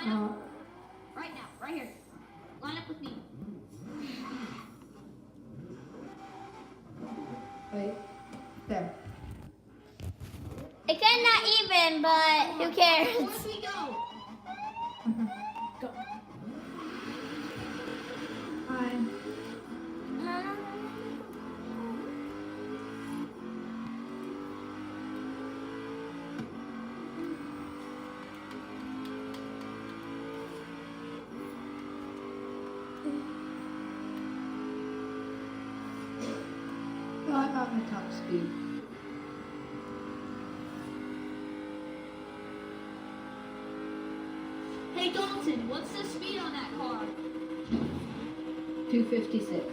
line up. Right now, right here. Line up with me. Wait. There. It's kind of not even, but who cares? Once we go. Go. Fine. No, I'm not my top speed. Hey Dalton, what's the speed on that car? 256.